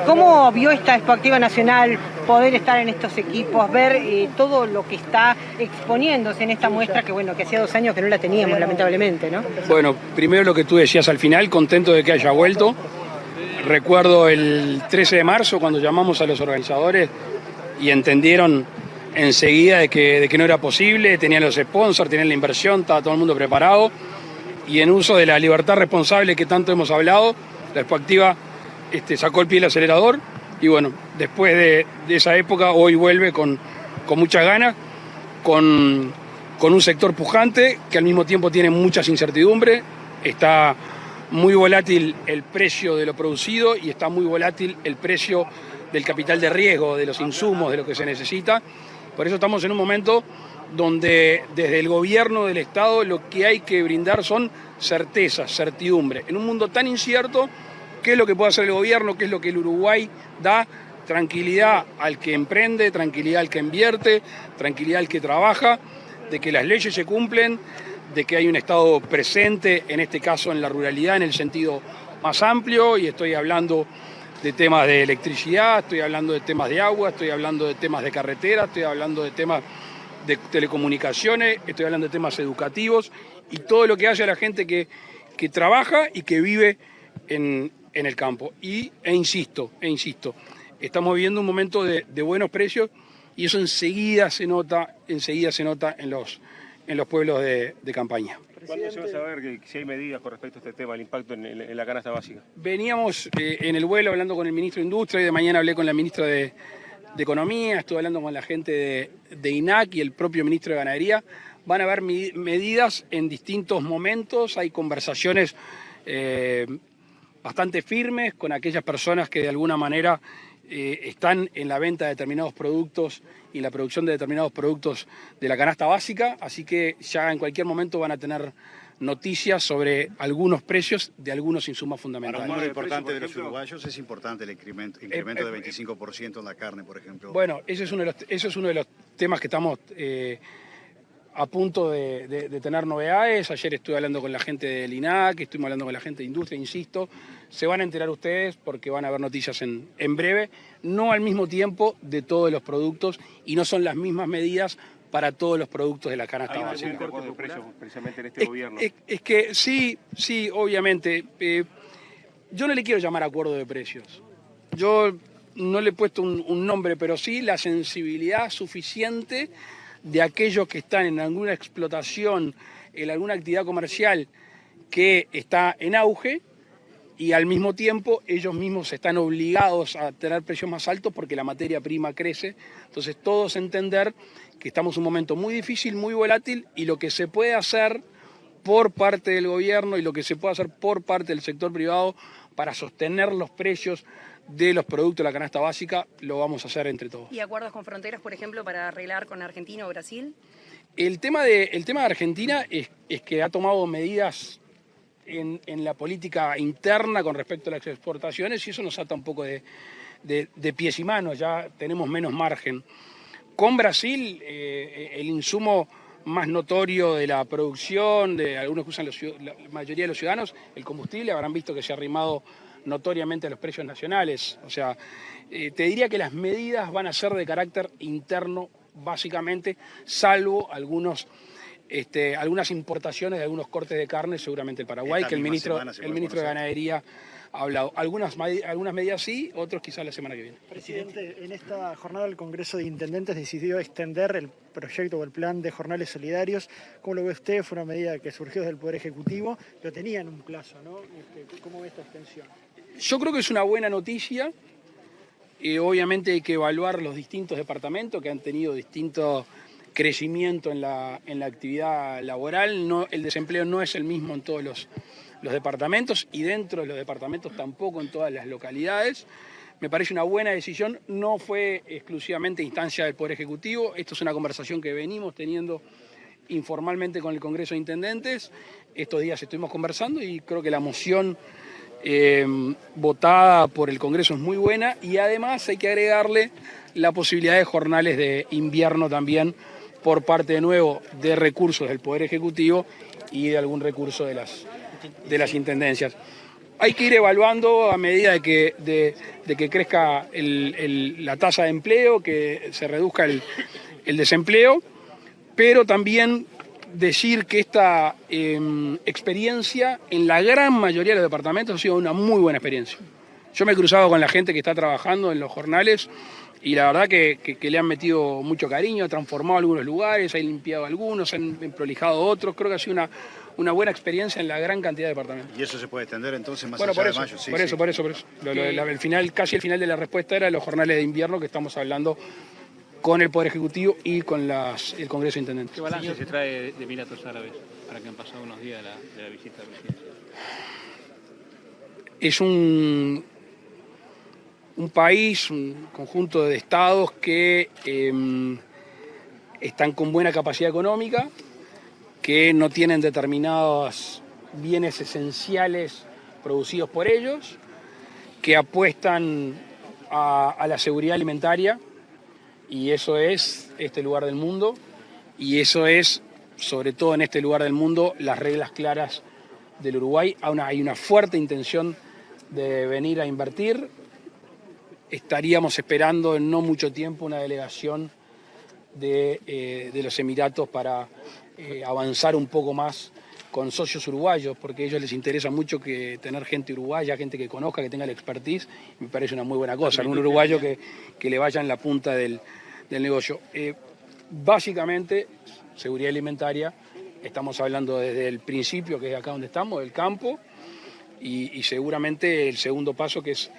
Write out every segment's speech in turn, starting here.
¿Cómo vio esta Expoactiva Nacional poder estar en estos equipos, ver todo lo que está exponiéndose en esta muestra que bueno, que hacía 2 años que no la teníamos lamentablemente, ¿no? Bueno, primero lo que tú decías al final, contento de que haya vuelto. Recuerdo el 13 de marzo cuando llamamos a los organizadores y entendieron enseguida de que no era posible, tenían los sponsors, tenían la inversión, estaba todo el mundo preparado y en uso de la libertad responsable que tanto hemos hablado, la Expoactiva sacó el pie del acelerador y bueno, después de esa época hoy vuelve con muchas ganas, con un sector pujante que al mismo tiempo tiene muchas incertidumbres, está muy volátil el precio de lo producido y está muy volátil el precio del capital de riesgo, de los insumos, de lo que se necesita. Por eso estamos en un momento donde desde el gobierno del Estado lo que hay que brindar son certezas, certidumbre. En un mundo tan incierto, ¿qué es lo que puede hacer el gobierno? ¿Qué es lo que el Uruguay da? Tranquilidad al que emprende, tranquilidad al que invierte, tranquilidad al que trabaja, de que las leyes se cumplen, de que hay un Estado presente, en este caso en la ruralidad, en el sentido más amplio, y estoy hablando de temas de electricidad, estoy hablando de temas de agua, estoy hablando de temas de carretera, estoy hablando de temas de telecomunicaciones, estoy hablando de temas educativos, y todo lo que hace a la gente que trabaja y que vive en el campo. E insisto, estamos viviendo un momento de buenos precios y eso enseguida se nota en los pueblos de campaña. ¿Cuándo se va a saber si hay medidas con respecto a este tema, el impacto en la canasta básica? Veníamos en el vuelo hablando con el ministro de Industria y de mañana hablé con la ministra de Economía, estuve hablando con la gente de INAC y el propio ministro de Ganadería. Van a haber medidas en distintos momentos, hay conversaciones bastante firmes con aquellas personas que de alguna manera están en la venta de determinados productos y en la producción de determinados productos de la canasta básica, así que ya en cualquier momento van a tener noticias sobre algunos precios de algunos insumos fundamentales. Para un número importante de los uruguayos es importante el incremento de 25% en la carne, por ejemplo. Bueno, ese es uno de los temas que estamos a punto de tener novedades. Ayer estuve hablando con la gente del INAC, estuvimos hablando con la gente de Industria, insisto. Se van a enterar ustedes porque van a haber noticias en breve, no al mismo tiempo de todos los productos y no son las mismas medidas para todos los productos de la canasta básica. ¿Hay un corte de precios precisamente en este gobierno? Es que sí, obviamente. Yo no le quiero llamar acuerdo de precios. Yo no le he puesto un nombre, pero sí la sensibilidad suficiente de aquellos que están en alguna explotación, en alguna actividad comercial que está en auge y al mismo tiempo ellos mismos están obligados a tener precios más altos porque la materia prima crece. Entonces todos entender que estamos en un momento muy difícil, muy volátil y lo que se puede hacer por parte del gobierno y lo que se puede hacer por parte del sector privado para sostener los precios de los productos de la canasta básica, lo vamos a hacer entre todos. ¿Y acuerdos con fronteras, por ejemplo, para arreglar con Argentina o Brasil? El tema de Argentina es que ha tomado medidas en la política interna con respecto a las exportaciones y eso nos ata un poco de pies y manos, ya tenemos menos margen. Con Brasil, el insumo más notorio de la producción, de algunos que usan la mayoría de los ciudadanos, el combustible, habrán visto que se ha arrimado notoriamente a los precios nacionales. O sea, te diría que las medidas van a ser de carácter interno, básicamente, salvo algunas importaciones de algunos cortes de carne, seguramente el Paraguay, que el ministro de Ganadería ha hablado. Algunas medidas sí, otros quizás la semana que viene. Presidente, en esta jornada el Congreso de Intendentes decidió extender el proyecto o el plan de jornales solidarios. ¿Cómo lo ve usted? Fue una medida que surgió desde el Poder Ejecutivo, pero tenían un plazo, ¿no? ¿Cómo ve esta extensión? Yo creo que es una buena noticia. Obviamente hay que evaluar los distintos departamentos que han tenido distinto crecimiento en la actividad laboral. No, el desempleo no es el mismo en todos los departamentos y dentro de los departamentos tampoco en todas las localidades. Me parece una buena decisión, no fue exclusivamente instancia del Poder Ejecutivo, esto es una conversación que venimos teniendo informalmente con el Congreso de Intendentes. Estos días estuvimos conversando y creo que la moción votada por el Congreso es muy buena y además hay que agregarle la posibilidad de jornales de invierno también por parte de nuevo de recursos del Poder Ejecutivo y de algún recurso de las intendencias. hay que ir evaluando a medida de que crezca la tasa de empleo, que se reduzca el desempleo, pero también decir que esta experiencia en la gran mayoría de los departamentos ha sido una muy buena experiencia. Yo me he cruzado con la gente que está trabajando en los jornales y la verdad que le han metido mucho cariño, ha transformado algunos lugares, ha limpiado algunos, han prolijado otros. Creo que ha sido una buena experiencia en la gran cantidad de departamentos. ¿Y eso se puede extender entonces más Bueno, allá por de eso, mayo? Sí, por eso. Casi el final de la respuesta era los jornales de invierno que estamos hablando con el Poder Ejecutivo y con el Congreso de Intendentes. ¿Qué balance se trae de Emiratos Árabes para que han pasado unos días de la visita presidencial? Es un país, un conjunto de estados que están con buena capacidad económica, que no tienen determinados bienes esenciales producidos por ellos, que apuestan a la seguridad alimentaria, y eso es este lugar del mundo, y eso es, sobre todo en este lugar del mundo, las reglas claras del Uruguay. Hay una fuerte intención de venir a invertir. Estaríamos esperando en no mucho tiempo una delegación de los Emiratos para avanzar un poco más con socios uruguayos, porque a ellos les interesa mucho tener gente uruguaya, gente que conozca, que tenga la expertise. Me parece una muy buena cosa, un uruguayo que le vaya en la punta del negocio. Básicamente, seguridad alimentaria, estamos hablando desde el principio, que es acá donde estamos, del campo, y seguramente el segundo paso, que es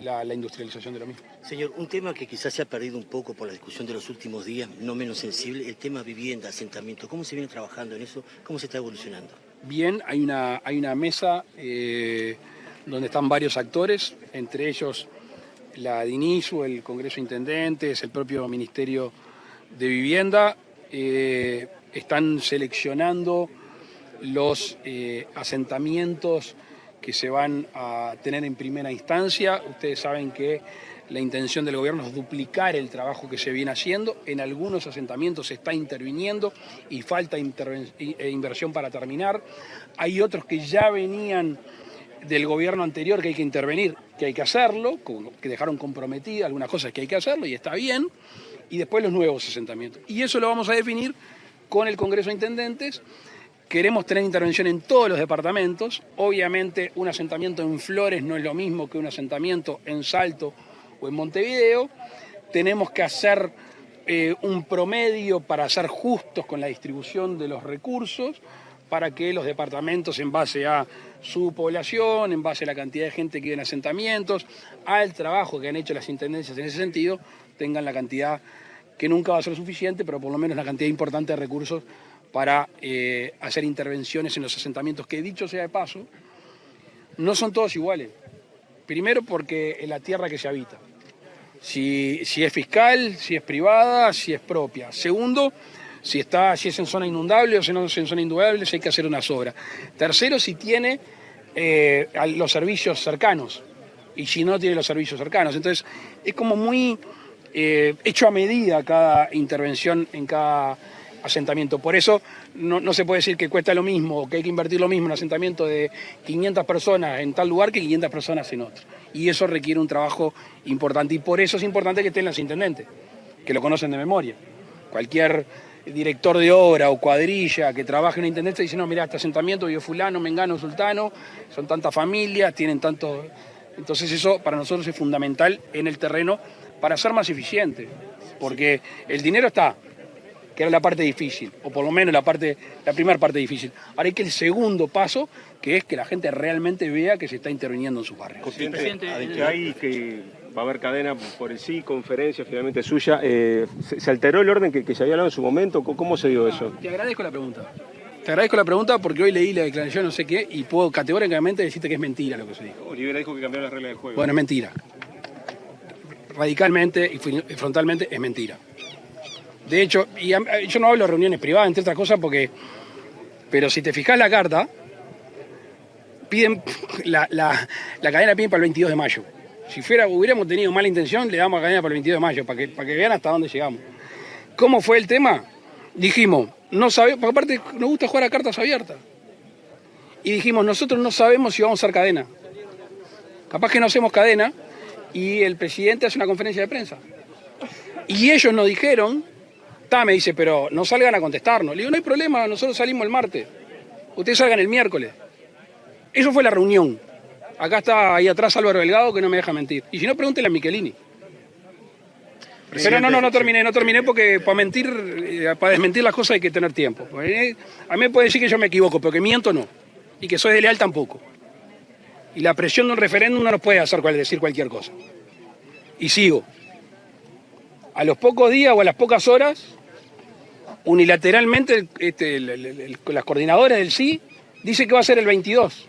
la industrialización de lo mismo. Señor, un tema que quizás se ha perdido un poco por la discusión de los últimos días, no menos sensible, el tema vivienda, asentamiento. ¿Cómo se viene trabajando en eso? ¿Cómo se está evolucionando? Bien, hay una mesa donde están varios actores, entre ellos la DINISU, el Congreso de Intendentes, el propio Ministerio de Vivienda. Están seleccionando los asentamientos que se van a tener en primera instancia. Ustedes saben que la intención del gobierno es duplicar el trabajo que se viene haciendo. En algunos asentamientos se está interviniendo y falta inversión para terminar. Hay otros que ya venían del gobierno anterior que hay que intervenir, que hay que hacerlo, que dejaron comprometidas algunas cosas que hay que hacerlo y está bien. Y después los nuevos asentamientos. Y eso lo vamos a definir con el Congreso de Intendentes. Queremos tener intervención en todos los departamentos. Obviamente un asentamiento en Flores no es lo mismo que un asentamiento en Salto o en Montevideo. Tenemos que hacer un promedio para ser justos con la distribución de los recursos, para que los departamentos, en base a su población, en base a la cantidad de gente que vive en asentamientos, al trabajo que han hecho las intendencias en ese sentido, tengan la cantidad que nunca va a ser suficiente, pero por lo menos la cantidad importante de recursos para hacer intervenciones en los asentamientos, que dicho sea de paso, no son todos iguales. Primero porque es la tierra que se habita. Si es fiscal, si es privada, si es propia. Segundo, si es en zona inundable o si no es en zona inundable, si hay que hacer unas obras. Tercero, si tiene los servicios cercanos y si no tiene los servicios cercanos. Entonces, es como muy hecho a medida cada intervención en cada asentamiento. Por eso no se puede decir que cuesta lo mismo o que hay que invertir lo mismo en un asentamiento de 500 personas en tal lugar que 500 personas en otro. Y eso requiere un trabajo importante y por eso es importante que estén los intendentes, que lo conocen de memoria. Cualquier director de obra o cuadrilla que trabaje en una intendencia dice, no, mira, este asentamiento vive fulano, mengano, sultano, son tantas familias, tienen tanto. Entonces eso para nosotros es fundamental en el terreno para ser más eficiente, porque el dinero está, que era la parte difícil, o por lo menos la primera parte difícil. Ahora hay que el segundo paso, que es que la gente realmente vea que se está interviniendo en sus barrios. Presidente, que va a haber cadena por el sí, conferencia finalmente suya. ¿Se alteró el orden que se había hablado en su momento? ¿Cómo se dio eso? Te agradezco la pregunta. Te agradezco la pregunta porque hoy leí la declaración no sé qué y puedo categóricamente decirte que es mentira lo que se dijo. Olivera dijo que cambiaron las reglas del juego. Bueno, es mentira. Radicalmente y frontalmente es mentira. De hecho, yo no hablo de reuniones privadas, entre otras cosas, pero si te fijas la carta, piden la cadena piden para el 22 de mayo. Si hubiéramos tenido mala intención, le damos la cadena para el 22 de mayo, para que vean hasta dónde llegamos. ¿Cómo fue el tema? Dijimos, no sabemos, porque aparte nos gusta jugar a cartas abiertas. Y dijimos, nosotros no sabemos si vamos a hacer cadena. Capaz que no hacemos cadena y el presidente hace una conferencia de prensa. Y ellos nos dijeron, me dice, pero no salgan a contestarnos. Le digo, no hay problema, nosotros salimos el martes. Ustedes salgan el miércoles. Eso fue la reunión. Acá está ahí atrás Álvaro Delgado, que no me deja mentir. Y si no, pregúntele a Michelini. Pero no terminé porque para desmentir las cosas hay que tener tiempo. A mí me puede decir que yo me equivoco, pero que miento no. Y que soy desleal tampoco. Y la presión de un referéndum no nos puede hacer decir cualquier cosa. Y sigo. A los pocos días o a las pocas horas, unilateralmente las coordinadoras del sí dice que va a ser el 22.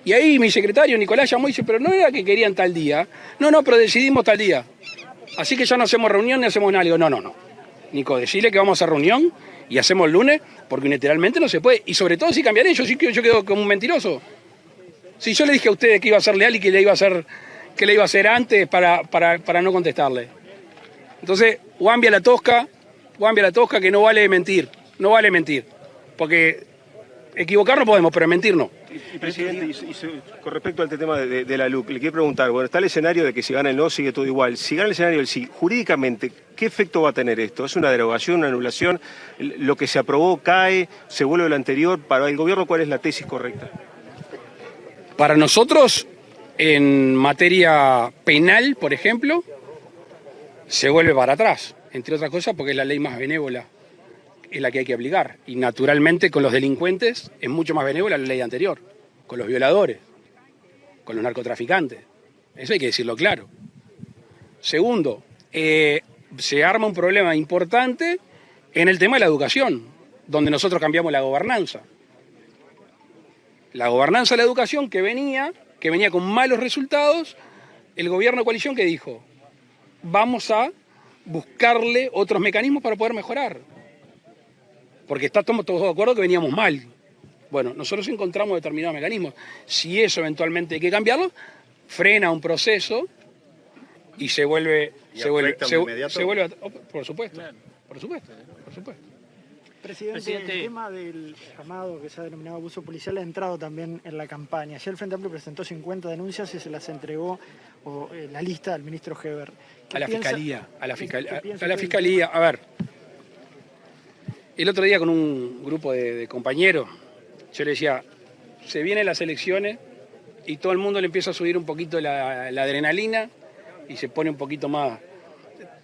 Y ahí mi secretario Nicolás llamó y dice, pero no era que querían tal día. No, pero decidimos tal día. Así que ya no hacemos reunión ni hacemos nada. Le digo, no. Nico, decirle que vamos a hacer reunión y hacemos el lunes, porque unilateralmente no se puede. Y sobre todo si cambiaré, yo quedo como un mentiroso. Si yo le dije a ustedes que iba a ser leal y que le iba a hacer antes para no contestarle. Entonces, Guambia la tosca, que no vale mentir. Porque equivocar no podemos, pero mentir no. Y presidente, con respecto al tema de la LUC, le quiero preguntar, bueno, está el escenario de que si gana el no sigue todo igual. Si gana el escenario del sí, jurídicamente, ¿qué efecto va a tener esto? ¿Es una derogación, una anulación? ¿Lo que se aprobó cae, se vuelve a lo anterior? Para el gobierno, ¿cuál es la tesis correcta? Para nosotros, en materia penal, por ejemplo, se vuelve para atrás, entre otras cosas porque es la ley más benévola, es la que hay que aplicar. Y naturalmente con los delincuentes es mucho más benévola la ley anterior, con los violadores, con los narcotraficantes. Eso hay que decirlo claro. Segundo, se arma un problema importante en el tema de la educación, donde nosotros cambiamos la gobernanza. La gobernanza de la educación que venía con malos resultados, el gobierno de coalición que dijo, vamos a buscarle otros mecanismos para poder mejorar. Porque estamos todos de acuerdo que veníamos mal. Bueno, nosotros encontramos determinados mecanismos. Si eso eventualmente hay que cambiarlo, frena un proceso y se vuelve... Por supuesto. Presidente, el tema del llamado que se ha denominado abuso policial ha entrado también en la campaña. Ayer el Frente Amplio presentó 50 denuncias y se las entregó la lista al ministro Heber. A la fiscalía. A ver, el otro día con un grupo de compañeros, yo le decía, se vienen las elecciones y todo el mundo le empieza a subir un poquito la adrenalina y se pone un poquito más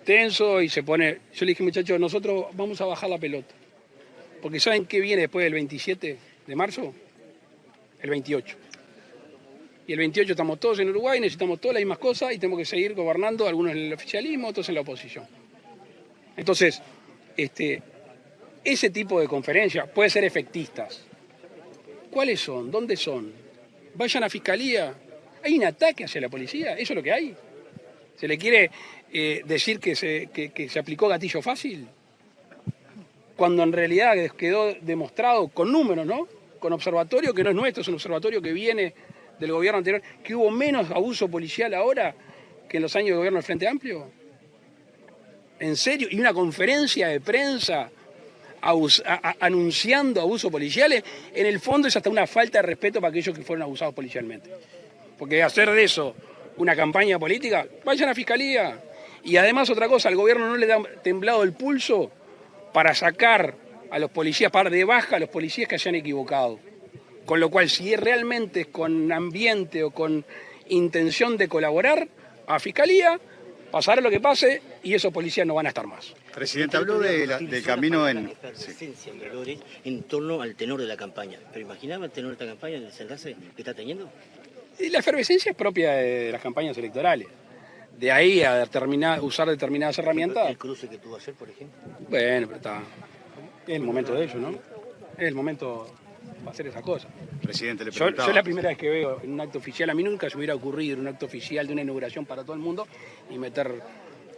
tenso y se pone... Yo le dije, muchachos, nosotros vamos a bajar la pelota. Porque ¿saben qué viene después del 27 de marzo? El 28. Y el 28 estamos todos en Uruguay, necesitamos todas las mismas cosas y tenemos que seguir gobernando, algunos en el oficialismo, otros en la oposición. Entonces, ese tipo de conferencias puede ser efectistas. ¿Cuáles son? ¿Dónde son? Vayan a fiscalía. ¿Hay un ataque hacia la policía? ¿Eso es lo que hay? ¿Se le quiere decir que se aplicó gatillo fácil? Cuando en realidad quedó demostrado con números, ¿no? Con observatorio que no es nuestro, es un observatorio que viene del gobierno anterior, que hubo menos abuso policial ahora que en los años de gobierno del Frente Amplio. ¿En serio? ¿Y una conferencia de prensa anunciando abusos policiales? En el fondo es hasta una falta de respeto para aquellos que fueron abusados policialmente. Porque hacer de eso una campaña política, vayan a fiscalía. Y además otra cosa, al gobierno no le ha temblado el pulso para sacar a los policías, para de baja a los policías que se han equivocado. Con lo cual, si realmente es con ambiente o con intención de colaborar, a fiscalía, pasará lo que pase y esos policías no van a estar más. Presidente, habló del camino en... en torno al tenor de la campaña. ¿Pero imaginaba el tenor de esta campaña, el desenlace que está teniendo? Y la efervescencia es propia de las campañas electorales. De ahí a usar determinadas herramientas. ¿El cruce que tuvo ayer, por ejemplo? Bueno, pero está. Es el momento de ello, ¿no? Es el momento para hacer esa cosa. Presidente, le Yo preguntaba... es la primera vez que veo en un acto oficial. A mí nunca se me hubiera ocurrido en un acto oficial de una inauguración para todo el mundo y meter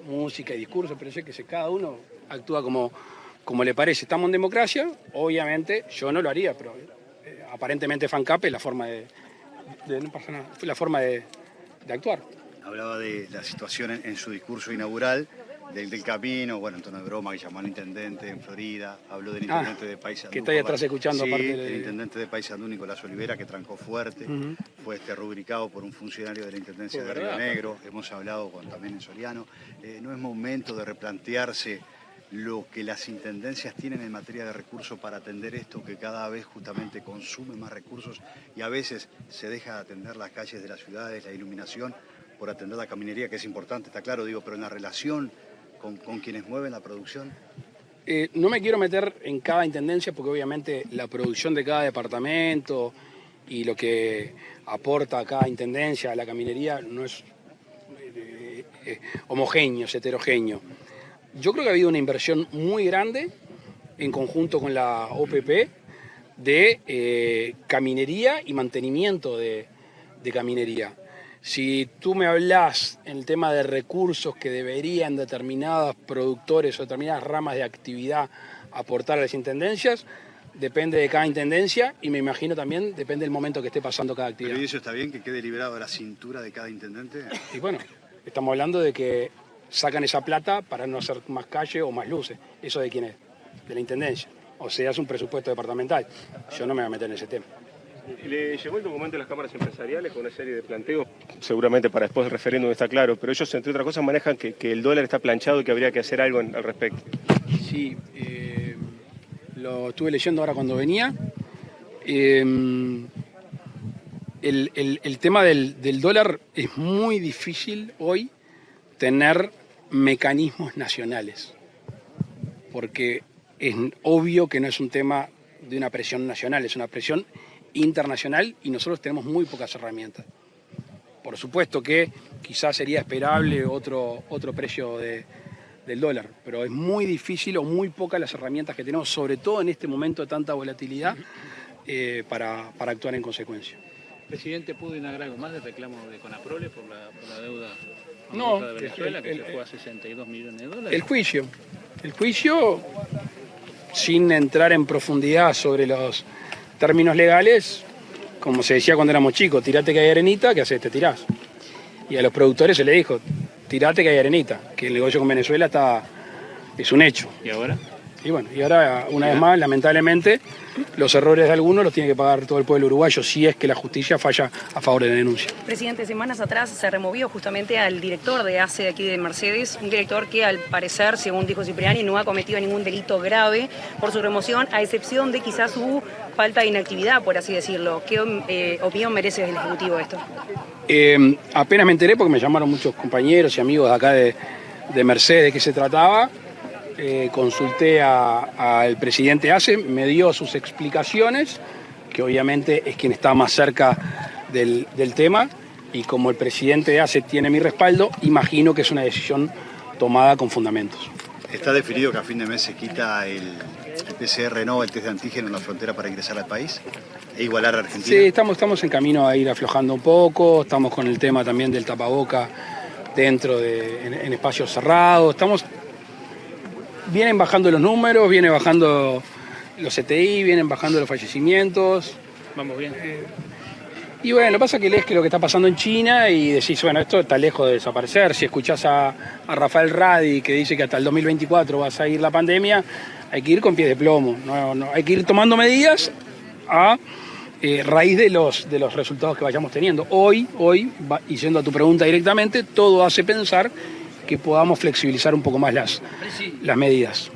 música y discurso, pero sé que cada uno actúa como le parece. Estamos en democracia, obviamente yo no lo haría, pero aparentemente FANCAP es la forma no pasa nada, fue la forma de actuar. Hablaba de la situación en su discurso inaugural, del camino, bueno, en tono de broma, que llamó al intendente en Florida, habló del intendente de Paysandú. Que está ahí atrás escuchando, sí, aparte el intendente de Paysandú, Nicolás Olivera, que trancó fuerte, fue rubricado por un funcionario de la Intendencia de Río Negro. Hemos hablado también en Soriano. No es momento de replantearse lo que las intendencias tienen en materia de recursos para atender esto, que cada vez justamente consume más recursos y a veces se deja de atender las calles de las ciudades, la iluminación, por atender la caminería, que es importante, está claro, digo, pero en la relación con quienes mueven la producción. No me quiero meter en cada intendencia porque obviamente la producción de cada departamento y lo que aporta cada intendencia a la caminería no es homogéneo, es heterogéneo. Yo creo que ha habido una inversión muy grande en conjunto con la OPP de caminería y mantenimiento de caminería. Si tú me hablas en el tema de recursos que deberían determinados productores o determinadas ramas de actividad aportar a las intendencias, depende de cada intendencia y me imagino también depende del momento que esté pasando cada actividad. ¿Pero eso está bien, que quede liberado de la cintura de cada intendente? Y bueno, estamos hablando de que sacan esa plata para no hacer más calle o más luces. ¿Eso de quién es? De la intendencia. O sea, es un presupuesto departamental. Yo no me voy a meter en ese tema. Le llegó el documento de las cámaras empresariales con una serie de planteos, seguramente para después del referéndum está claro, pero ellos, entre otras cosas, manejan que el dólar está planchado y que habría que hacer algo al respecto. Sí, lo estuve leyendo ahora cuando venía. El tema del dólar es muy difícil hoy tener mecanismos nacionales, porque es obvio que no es un tema de una presión nacional, es una presión internacional y nosotros tenemos muy pocas herramientas. Por supuesto que quizás sería esperable otro precio del dólar, pero es muy difícil o muy pocas las herramientas que tenemos, sobre todo en este momento de tanta volatilidad, para actuar en consecuencia. Presidente, ¿pudo inaugurar algo más de reclamo de Conaprole por la deuda No, de Venezuela, que se fue a 62 millones de dólares? El juicio, sin entrar en profundidad sobre los términos legales, como se decía cuando éramos chicos, tirate que hay arenita, ¿qué haces? Te tirás. Y a los productores se les dijo, tirate que hay arenita, que el negocio con Venezuela es un hecho. ¿Y ahora? Y bueno, y ahora, una vez más, lamentablemente, los errores de algunos los tiene que pagar todo el pueblo uruguayo si es que la justicia falla a favor de la denuncia. Presidente, semanas atrás se removió justamente al director de ACE de aquí de Mercedes, un director que al parecer, según dijo Cipriani, no ha cometido ningún delito grave por su remoción, a excepción de quizás su falta de inactividad, por así decirlo. ¿Qué opinión merece del Ejecutivo esto? Apenas me enteré porque me llamaron muchos compañeros y amigos de acá de Mercedes de qué se trataba. Consulté al presidente ACE, me dio sus explicaciones, que obviamente es quien está más cerca del tema, y como el presidente de ACE tiene mi respaldo, imagino que es una decisión tomada con fundamentos. ¿Está definido que a fin de mes se quita el PCR, no, el test de antígeno en la frontera para ingresar al país e igualar a Argentina? Sí, estamos en camino a ir aflojando un poco, estamos con el tema también del tapaboca dentro en espacios cerrados, vienen bajando los números, vienen bajando los CTI, vienen bajando los fallecimientos. Vamos bien. Y bueno, lo que pasa es que lees que lo que está pasando en China y decís, bueno, esto está lejos de desaparecer. Si escuchás a Rafael Radi que dice que hasta el 2024 va a seguir la pandemia, hay que ir con pies de plomo. No, hay que ir tomando medidas a raíz de los resultados que vayamos teniendo. Hoy, y yendo a tu pregunta directamente, todo hace pensar que podamos flexibilizar un poco más las medidas.